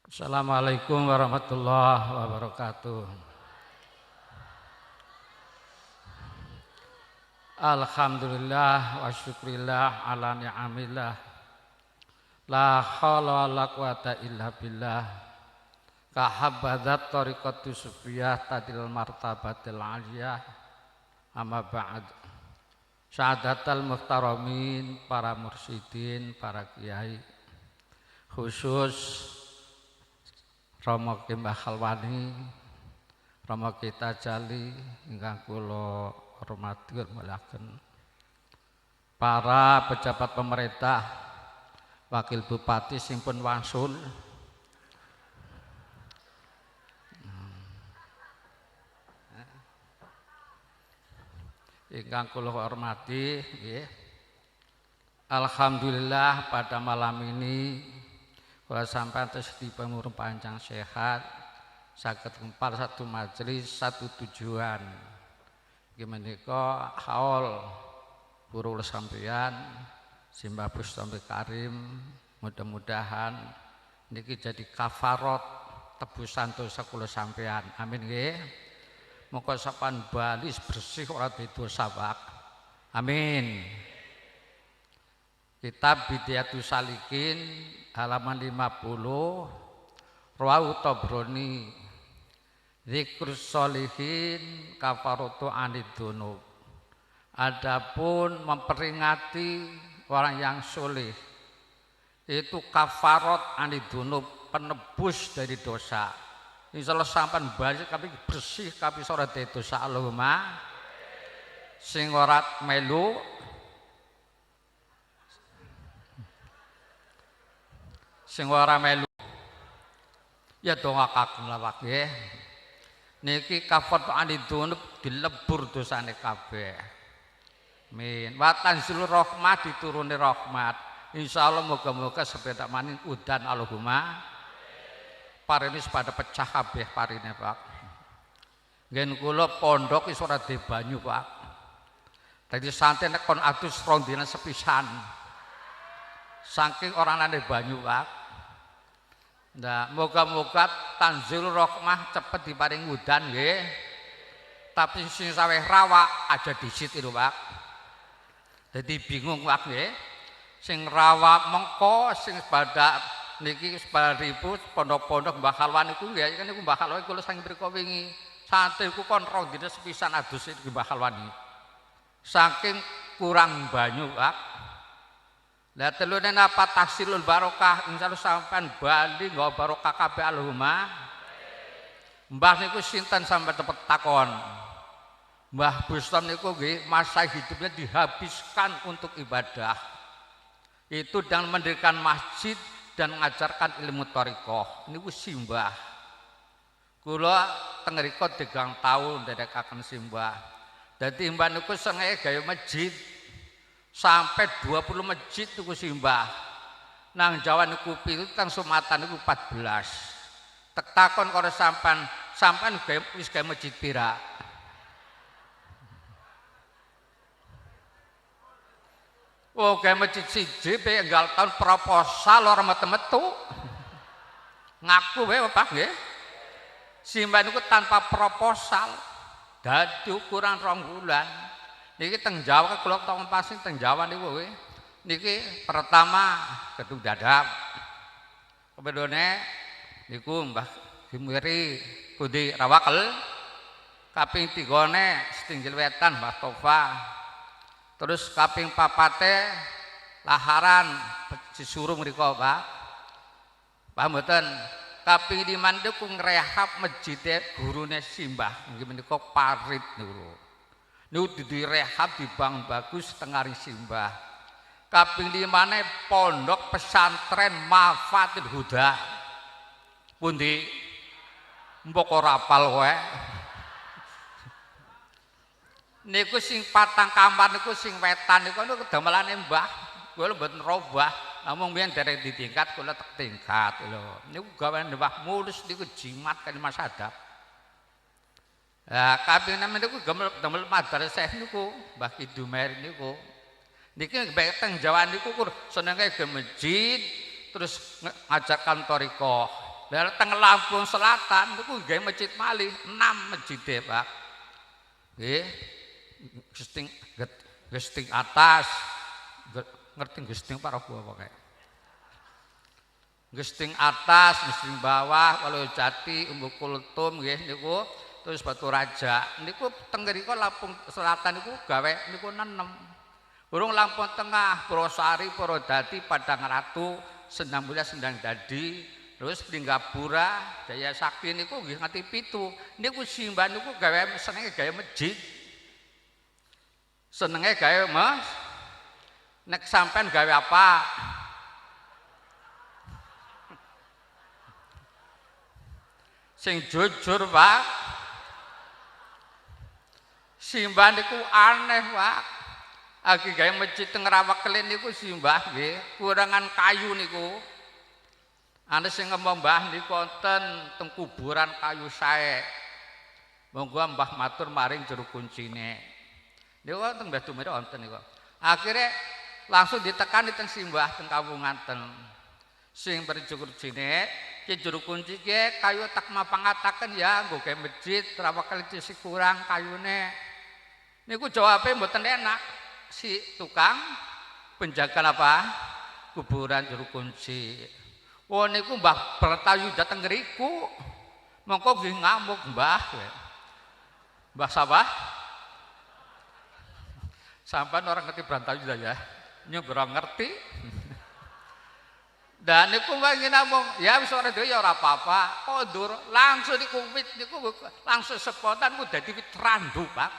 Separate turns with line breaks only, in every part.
Assalamualaikum warahmatullahi wabarakatuh. Alhamdulillah wa syukrillah ala ni'amillah. La haula wa la quwata illa billah. Kahabbadat tariqatu sufiyah tadil martabatil aliyah. Amma ba'd. Syahadatal muhtaramin, para mursyidin, para kiai, khusus Romo Mbah Khalwani, Romo Kita Jali, ingkang kula hormati muliaken. Para pejabat pemerintah, wakil bupati sing pun wangsul, ingkang kula hormati, alhamdulillah pada malam ini kalau sampai atas di pemurung panjang sehat, saged kumpul satu majelis, satu tujuan. Gimana kok haul burul sampeyan, simbah Bustambe Karim, mudah-mudahan niki jadi kafarot tebusan dosa kula sampeyan. Amin nggih. Muga sapan bali bersih ora dosa wak. Amin. Kitab Bidayatus Salikin halaman 50, Rawahu Tabrani, Zikrus Sholihin kafaratu anid dzunub. Adapun memperingati orang yang soleh itu kafarat anid dzunub, penebus dari dosa. Insyaallah sampean balik tapi bersih tapi ora dosa. Allahumma sing ora melu sing ora melu ya dongakaken lawak nggih. Niki kafaratu anid dzunub dilebur dosane kabeh. Amin. Wa tanzilur rahmat, dituruni rahmat. Insyaallah moga-moga sepeda maning udan. Allahumma parinis pada pecah kabeh parine, Pak. Ngen kula pondok wis ora di banyu, Pak. Dadi santen nek kon adus rong dina sepisan. Saking orang nane banyu, Pak. Nah, moga-moga tanzilur rahmah cepet diparing udan nggih. Tapi sing saweh rawa aja disit itu, Pak. Jadi bingung Pak nggih. Sing rawa mengko sing pada niki separibu pondok-pondok Mbah Khalwan niku nggih kan niku Mbah Khalwan kula saking mriko wingi santai ku kon rong dina sepisan adus iki Mbah Khalwan. Saking kurang banyu Pak. Lah telune napa tahsilul barokah insyaallah sampean bali nggawa barokah kabeh Allahumma. Mbah niku sinten sampe tepet takon. Mbah Bustam niku nggih masa hidupnya dihabiskan untuk ibadah. Itu dengan mendirikan masjid dan mengajarkan ilmu thariqah. Niku simbah. Kula teng mriku 3 taun ndadekaken simbah. Dadi mbah niku sengenge gawe masjid sampai 20 masjid niku simbah. Nang Jawa niku pitu, teng Sumatera niku 14. Tek takon karo sampean wis gawe masjid pira? Oh, kayak masjid siji enggal tahun proposal ora metu-metu. Ngaku wae Pak nggih. Simbah niku tanpa proposal. Dadi ukuran 2 bulan. Niki teng Jawa kula tong pasing teng Jawa niku nggih. Niki pertama gedung dadap. Kebedone niku Mbah Gimwiri Budi Rawakel. Kaping 3 Setinggil Wetan Mbah Tofa. Terus kaping 4 Laharan Cisurung mriko Pak. Paham mboten? Kaping 5 niku ngrehab masjid gurune simbah nggih menika parit niku. Niku direhab dibangun bagus tengari simbah. Kaping 5 pondok pesantren Mafatil Huda. Pundi? Mbok ora apal kowe. Niku sing 4 kamar niku sing wetan niku damelane Mbah. Kula mboten robah, namung mbiyen dereng ditingkat kula tek tingkat lho. Niku gaweane Mbah Mulus niku jimat kan Mas Adap. Lah kaping 6 niku damel madrasah niku Mbah Kidumer niku. Niki teng Jawa niku kur senenge ke masjid terus ngajarkan thariqah. Lah teng Lampung Selatan niku nggih masjid malih 6 masjid Pak. Nggih. Gesting atas. Ngerti gesting para buah pokoke. Gesting atas, gesting bawah, Walu Jati, Umbu Kultum nggih niku terus Batu Raja. Niku teng mriko Lampung Selatan niku gawe niku nenem. Burung Lampung Tengah, Purwosari, Purwodadi, Padang Ratu, Sendang Mulia, Sendang Dadi, terus Linggapura, Jaya Sakti niku nggih nganti 7. Niku simbah niku gawe senenge gawe masjid. Senenge gawe Mas. Nek sampean gawe apa? Sing jujur, Pak. Simbah niku aneh, Pak. Aki gawe masjid teng Rawakelen niku simbah nggih, kurangan kayu niku. Ana sing ngomong Mbah niku wonten teng kuburan kayu sae. Monggo Mbah matur maring jero kuncine. Niku wonten Mbah Dumere wonten niku. Akhire langsung ditekani teng simbah teng kawunganten. Sing berjukur jine, ki jero kunci ki kayu tak mapangataken ya nggo gawe masjid Rawakelen sing kurang kayune. Niku jawabe mboten enak. Si tukang penjaga apa? Kuburan jero kunci. Oh niku Mbah Bertayu dateng ngriku. Mongko nggih ngamuk Mbah. Mbah sapa? Sampeyan orang ngerti Brantayu ya. Nyogro ngerti. Dan niku Mbah nginamung, ya wis ora dhewe ya ora apa-apa. Kondur langsung niku wit niku langsung spontan ku dadi wit randu, Pak.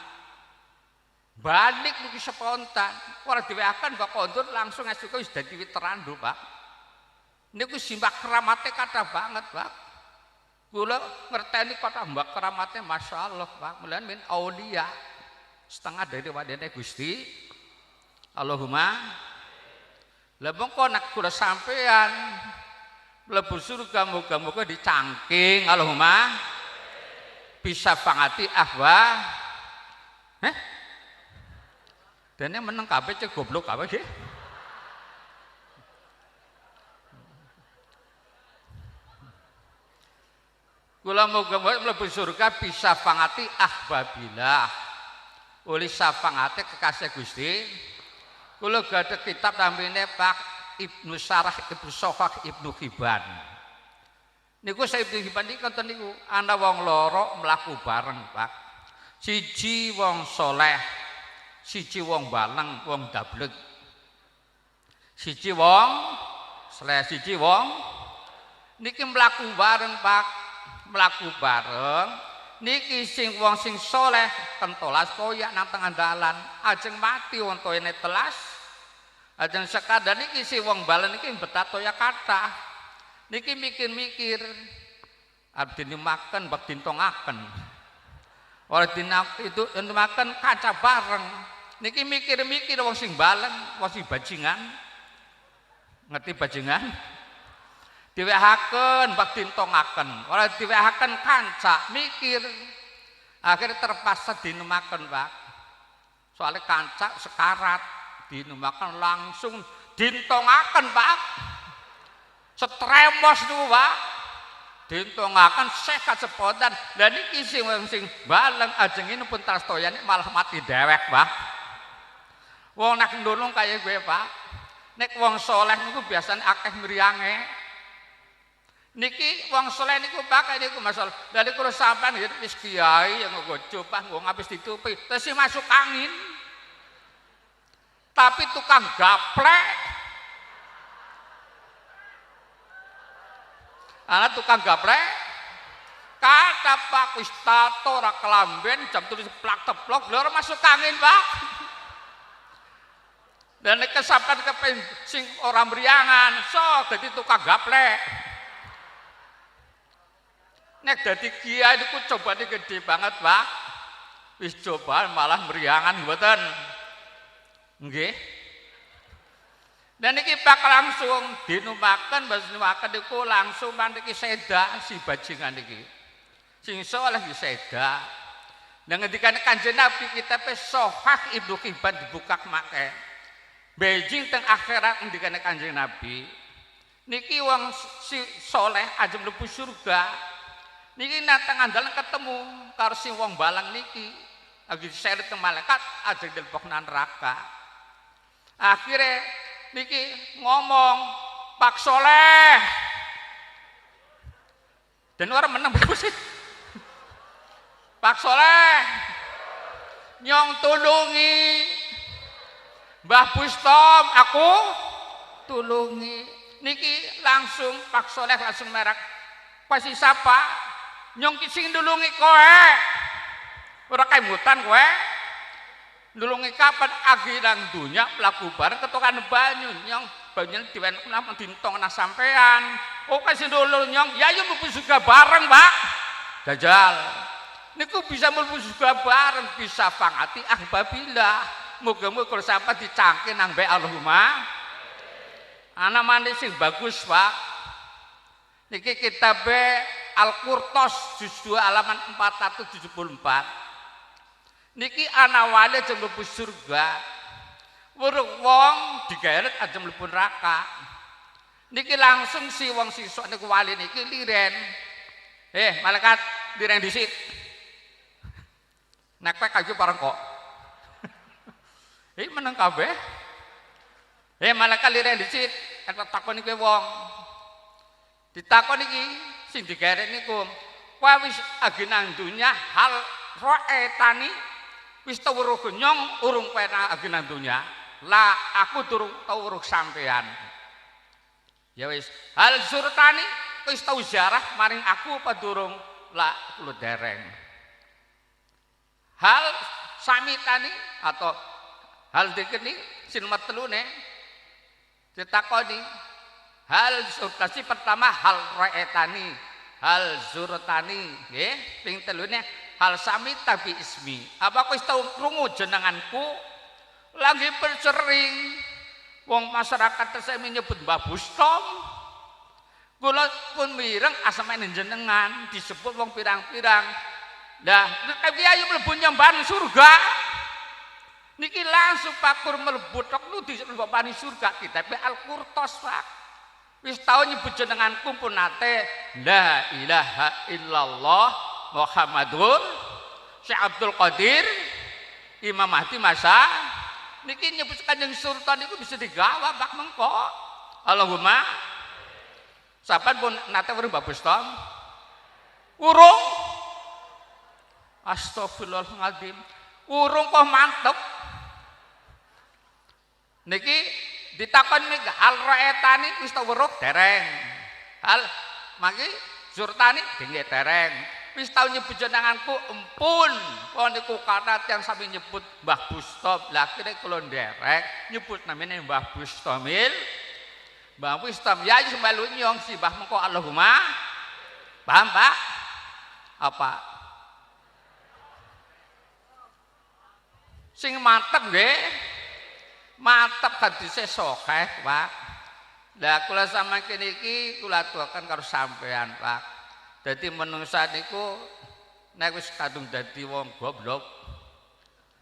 Balik niki spontan. Ora diweaken Mbak kondur langsung esuke wis dadi wit randu, Pak. Niku simbah keramate kathah banget, Pak. Kula ngerteni kathah mbak keramate masyaallah, Pak. Mulane min aulia. Setengah dari wadene Gusti. Allahumma. Lah mongko nek kula sampean mlebu surga muga-muga dicangking Allahumma bisa pangati ahwa. Dene meneng kabeh cek goblok kabeh nggih. Kula muga-muga mlebu surga bisa pangati ahbabillah. Oleh sapangate kekasih Gusti. Kula gadah kitab namine Pak Ibnu Sarah Ibnu Sohak Ibnu Hibban. Niku saya Ibnu Hibban iki konten niku ana wong loro mlaku bareng, Pak. Siji wong soleh, siji wong baleng, wong dableg. Siji wong soleh, siji wong niki mlaku bareng, Pak. Mlaku bareng niki sing wong sing soleh kentolas koyak nang tengah dalan ajeng mati wong toyene telas ajeng sekadar niki si wong balen niki betatoya kathah niki mikir-mikir abdi makan bak dintongaken ora itu makan kaca bareng niki mikir-mikir wong sing balen wong sing bajingan ngerti bajingan diwehaken bak dintongaken ora diwehaken kanca mikir akhirnya terpaksa dinemaken Pak soalnya kanca sekarat dinemaken langsung dintongaken Pak setremos niku Pak dintongaken sekat sepontan dan niki sing baleng ajeng ini pun trastoyane malah mati dewek Pak wong nek ndulung kaya gue Pak nek wong soleh niku biasane akeh mriyange niki wong soleh niku pakai niku masalah dari kula sampean wis kiai yang nggo coba nggo ngapis ditutupi terus masuk angin tapi tukang gaplek ana tukang gaplek kata Pak wis tato ora kelamben jam 7 plak teplok lho masuk angin Pak dan nek sampean kepen sing ora mriyangan so dadi tukang gaplek nek dadi kiai niku cobane gede banget, Pak. Wis coba malah meriangan mboten. Nggih. Dan niki Pak langsung dinumaken, dinumaken niku langsung niki seda si bajingan niki. Sing saleh ki seda. Nah ngendikane Kanjeng Nabi kitabe Sohah Ibnu Hibban dibuka make. Beijing teng akhirat ngendikane Kanjeng Nabi. Niki wong si soleh aja mlebu surga. Niki nate ngandel ketemu karo sing wong balang niki. Lagi diseret ke malaikat aja dilebokna neraka. Akhirnya niki ngomong Pak Soleh. Dan orang menang sih. Pak Soleh nyong tulungi Mbah Bustom, aku tulungi. Niki langsung Pak Soleh langsung merak pasti siapa nyong sing nulungi kowe ora kemutan kowe nulungi kapan agilang dunya pelaku bareng ketukan banyu nyong banyu diwen kenapa dintong na sampean oh kasih dulu nyong ya yuk mlebu surga bareng Pak Dajjal niku bisa mlebu surga bareng bisa pangati ahbabillah muga-muga kalau sampai dicangke nang bae Allahumma anak manis sing bagus Pak. Niki kitabe Al-Qurtos juz 2 halaman 474. Niki ana wali aja mlebu surga. Weruh wong digeret aja mlebu neraka. Niki langsung si wong siswa niku wali niki liren. Malaikat liren disit. Nek kowe kaju pareng kok. Meneng kabeh. Malaikat liren disit. Kata takon iki wong. Ditakon iki sing digeret niku, kowe wis agenang dunya hal roetani wis tau weruh nyong urung pernah agenang dunya. Lah aku durung tau weruh sampean. Ya wis, hal surtani wis tau ziarah maring aku apa durung? Lah kula dereng. Hal samitani atau hal dikeni sinemat telune ditakoni hal surtasi pertama hal roetani hal zurtani ping telune hal sami tapi ismi apa kowe tau krungu jenenganku lagi bersering wong masyarakat saya menyebut Mbah Bustom kula pun mireng asmane jenengan disebut wong pirang-pirang lah nek ayo mlebu nyamban surga niki langsung pakur mlebu tok nu disebut surga kitab Al-Qurtos Pak wis tau nyebut jenenganku pun nate la ilaha illallah Muhammadur Syekh Abdul Qadir Imam Mahdi masa niki nyebut Kanjeng Sultan niku bisa digawa Pak mengko Allahumma sapan pun nate weruh Mbah Bustom urung astagfirullahaladzim urung kok mantep niki ditakon nih hal raetani wis tau weruh dereng hal mangki zurtani dingge dereng wis tau nyebut jenenganku empun kok niku karena yang sami nyebut Mbah Bustom lah kira kula nderek nyebut namanya Mbah Bustomil Mbah Bustom ya wis melu nyong si Mbah mengko Allahumma paham Pak apa sing mantep nggih mantap hadise sahih Pak. Lah kula samangke niki kula aturaken karo sampean Pak. Dadi menungsa niku nek wis kadung dadi wong goblok.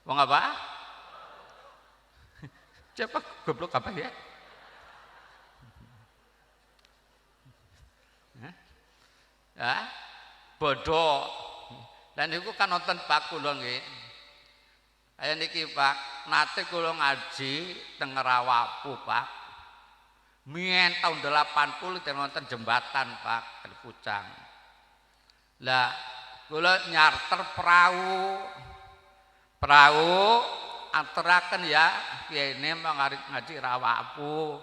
Wong apa? Siapa goblok apa ya? Bodoh. Dan niku kan nonton Pak kula nggih. Ayo niki Pak, nate kula ngaji teng Rawapu Pak. Mien tahun 80 teng nonton jembatan Pak, di Pucang. Lah kula nyarter perahu aturaken ya kene mangarit ngaji Rawapu.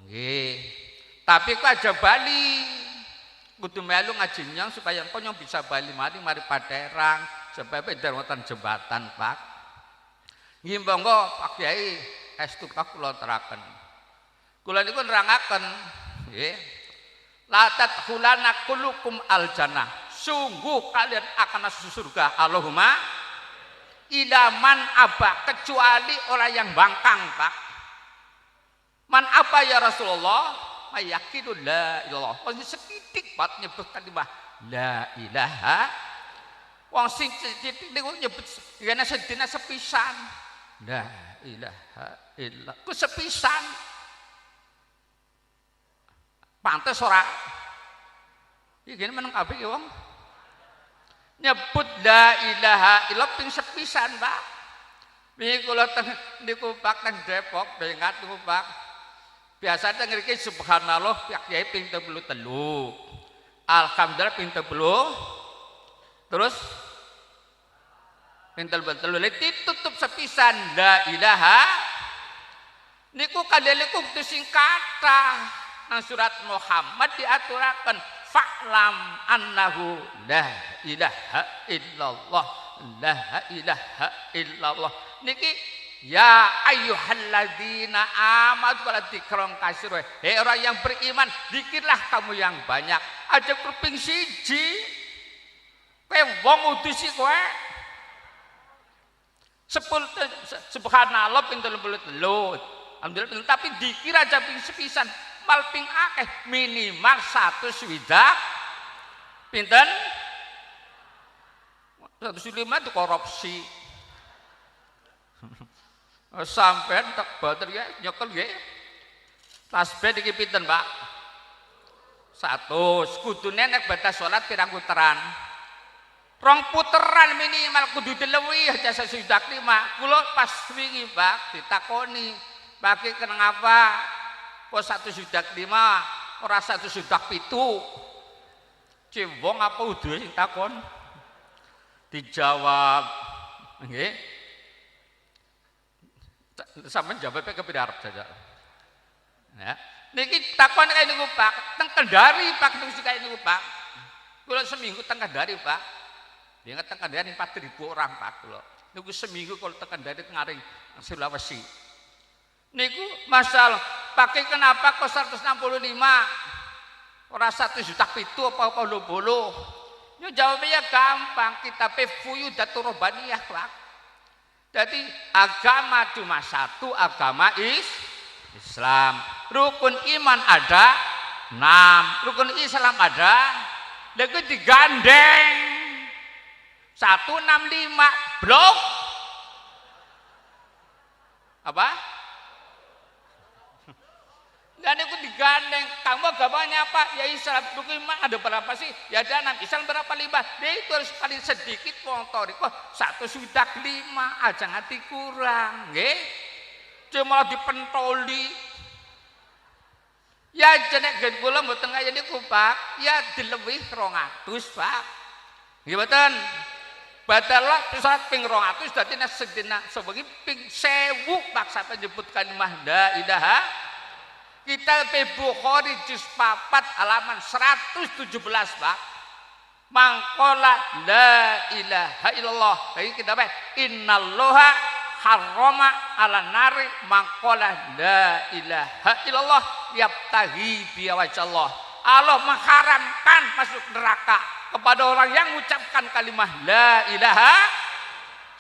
Nggih. Tapi kok aja bali. Kudu melu ngaji nyong supaya engko nyong bisa bali mari Paderang supaya beda wonten jembatan Pak. Nggih monggo Pak Kyai estu Pak kula teraken. Kula niku nerangaken nggih. La tadkhulana kullukum aljannah. Sungguh kalian akan masuk surga. Allahumma ilaman aba kecuali orang yang bangkang Pak. Man apa ya Rasulullah? Mayakinu la ilallah. Wong sekitik bat nyebut kalimah la ilaha. Wong sing titik niku nyebut ngene sedina sepisan. La ilaha illallah. Ku sepisan. Pantes ora? Iki meneng kabeh ki wong. Nyebut la ilaha illallah ping sepisan, Pak. Wingi kula teng niku Pak teng Depok, bengat niku Pak. Biasa teng mriki subhanallah Kyai ping 33. Alhamdulillah ping 30. Terus ping 33 ditutup sepisan la ilaha niku kadeliku sing kathah nang surat Muhammad diaturaken fa'lam annahu la ilaha illallah la ilaha illallah niki ya ayyuhalladzina amanu wala dzikron kasir hei orang yang beriman zikirlah kamu yang banyak aja kuping siji kowe wong utusi kowe subhanallah ping 33 alhamdulillah tapi dikir aja ping sepisan malping akeh minimal 100 swidak pinten 105 itu korupsi sampai tak bater ya nyekel ya tasbih iki pinten Pak 100 kudune nek batas salat pirang puteran 2 puteran minimal kudu dilewi aja sesudah 5 kula pas wingi Pak ditakoni pakai kenapa kok 1 sudah 5 ora 1 sudah 7 cewong apa udah sing takon dijawab nggih sampeyan jawab kepira arep saja ya niki takon kaya niku Pak teng Kendari Pak niku kaya niku Pak kula seminggu teng Kendari Pak dia teng Kendari 4.000 orang Pak kula niku seminggu kalau teng Kendari ngaring Sulawesi niku masalah pakai kenapa kok 165 ora 1 juta pitu apa-apa bolo yo jawabnya gampang kita pefuyu daturobaniyah Pak jadi agama cuma satu agama Islam rukun iman ada 6 rukun Islam ada lagi digandeng 165 blok apa dan itu digandeng kamu agamanya apa ya Islam rukun iman ada berapa sih ya ada 6 Islam berapa 5 dia itu harus paling sedikit motor kok 1 sudah 5 aja ngati kurang nggih cuma dipentoli ya jenek gen kula mboten kaya niku Pak ya dilebih 200 Pak nggih mboten badalah salat ping 200 dadi nek sedina sebengi ping 1000 Pak sampai nyebut kalimah la ilaha kita Bukhari juz 4 halaman 117 Pak mangkola la ilaha illallah lagi kita baca innallaha harrama ala nari mangkola la ilaha illallah yabtahi biwajhallah Allah mengharamkan masuk neraka kepada orang yang mengucapkan kalimah la ilaha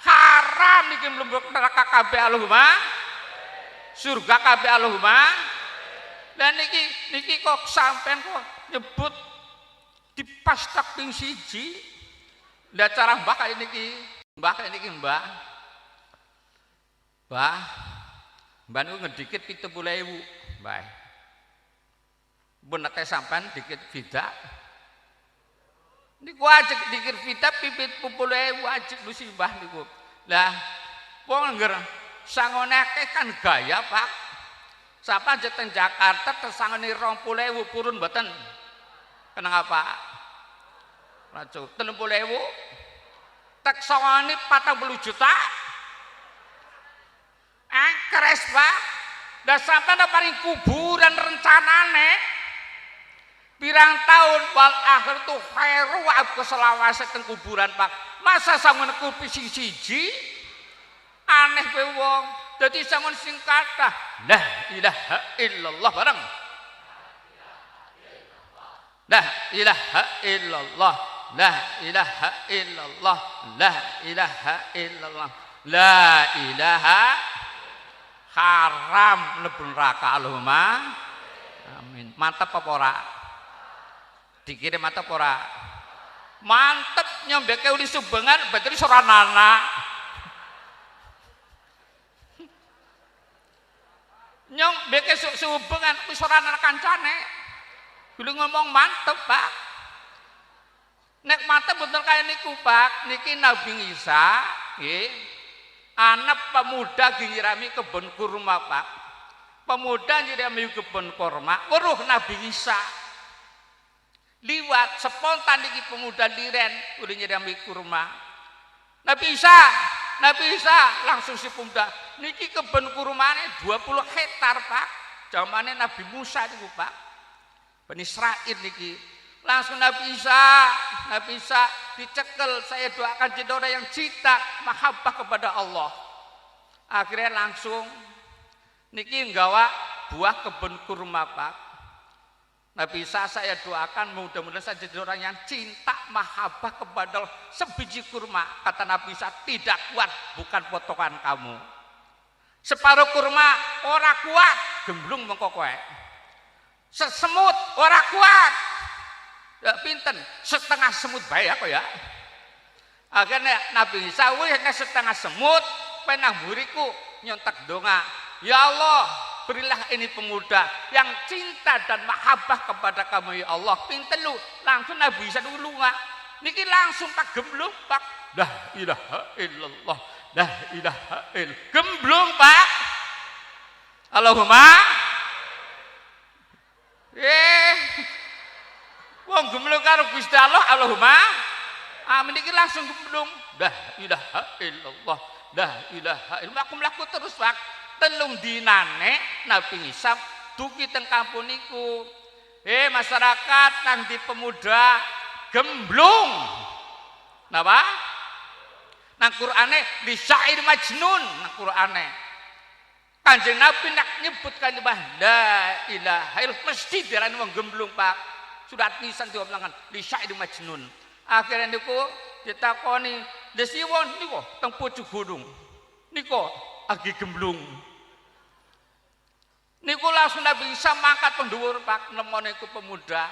haram niki belum neraka kabeh Allahumma surga kabeh Allahumma dan niki kok sampean kok nyebut di pastak ping siji ndak cara mbah kaya niki mbah niku ngedikit 70.000 mbah mbon nek sampean dikit bidak niku ajek dikit bidak 70.000 ajek lu simbah niku lah wong ngger sangone akeh kan gaya Pak siapa aja teng Jakarta tersangoni 20.000 purun mboten kenapa Racu 30.000 tek sangoni 40 juta keres Pak dah sampai ada paling kuburan rencanane pirang tahun wal akhir tuh khairu wa keselawase teng kuburan Pak masa sangun kupi siji aneh kowe wong dadi sangun sing kathah la ilaha illallah bareng la ilaha illallah la ilaha illallah la ilaha illallah la ilaha haram mlebu neraka Allahumma amin mantap apa ora dikirim mantap ora mantep nyombeke uli subengan berarti soranana nyong beke subengan wis ora ana kancane Kula ngomong mantep, Pak. Nek mantep betul kaya niku, Pak. Niki Nabi Isa, nggih. Anak pemuda nyirami kebun kurma, Pak. Pemuda nyirami kebun kurma, weruh Nabi Isa. Liwat spontan niki pemuda liren udah nyirami kurma. Nabi Isa langsung si pemuda. Niki kebun kurmane 20 hektar, Pak. Zamane Nabi Musa niku, Pak. Bani Israil niki. Langsung Nabi Isa dicekel, saya doakan jadi orang yang cinta mahabbah kepada Allah. Akhirnya langsung niki nggawa buah kebun kurma, Pak. Nabi Isa saya doakan mudah-mudahan saya jadi orang yang cinta mahabbah kepada Allah. Sebiji kurma, kata Nabi Isa, tidak kuat, bukan potongan kamu. Separuh kurma ora kuat, gemblung mengko kowe. Sesemut ora kuat. Ya pinten, setengah semut bae aku ya. Akhirnya Nabi Isa wis setengah semut, penang buriku nyontek donga. Ya Allah, berilah ini pemuda yang cinta dan mahabbah kepada kamu ya Allah. Pinten lu, langsung Nabi Isa dulu nggak. Niki langsung tak gemblung, Pak. La ilaha illallah, la ilaha illallah. Gemblung, Pak. Allahumma wong gemblung karo Gusti Allah, Allahumma amin. Iki langsung gemblung. La ilaha illallah, la ilaha illallah. Aku mlaku terus, Pak. Telung dinane Nabi Isa dugi teng kampung niku. Masyarakat nang di pemuda gemblung. Napa? Nang Qur'ane di syair majnun nang Qur'ane. Kanjeng Nabi nak nyebut kalimah la ilaha illallah mesti dirani wong gemblung, Pak. Surat nisan diomongkan li syair majnun. Akhirnya niku ditakoni, "Desiwon niku teng pucuk gunung. Niku agi gemblung." Niku langsung Nabi Isa mangkat pendhuwur, Pak, nemone iku pemuda.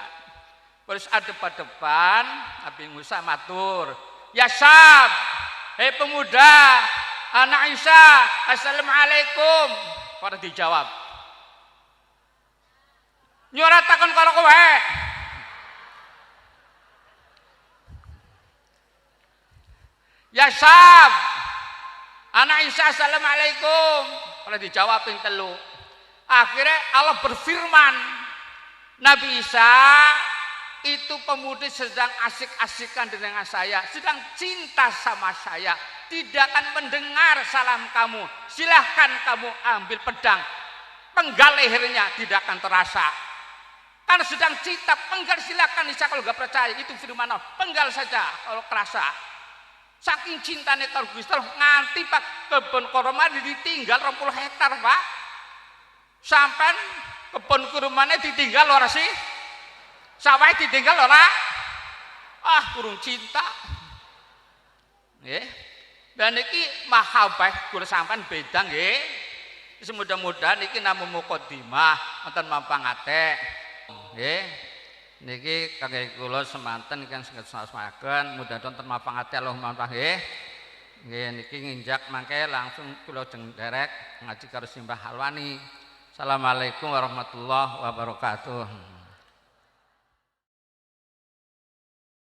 Terus adep depan Nabi Musa matur, "Ya Syab, hei pemuda, anak Isa, assalamualaikum." Ora dijawab. Nyorataken karo kowe. Ya Syab, anak Isa, assalamualaikum. Kalau dijawab yang telu. Akhirnya Allah berfirman, Nabi Isa itu pemuda sedang asik-asikan dengan saya, sedang cinta sama saya, tidak akan mendengar salam kamu. Silahkan kamu ambil pedang, penggal lehernya tidak akan terasa. Karena sedang cinta, penggal silahkan. Isa kalau nggak percaya itu firman Allah, penggal saja kalau kerasa. Saking cintanya karo Gusti Allah nganti Pak kebun kurma ditinggal 20 hektar, Pak. Sampai kebun kurmane ditinggal ora sih? Sawah ditinggal ora? Kurung cinta. Nggih. Dan iki mahabbah kula sampean beda nggih. Semudah-mudahan iki namung mukadimah wonten mampangate. Nggih. Niki kangge kula semanten ingkang saged sasmaken mudah-mudahan wonten mapangate Allahumma nggih. Nggih niki nginjak mangke langsung kula derek ngaji karo Simbah Halwani. Assalamualaikum warahmatullahi wabarakatuh.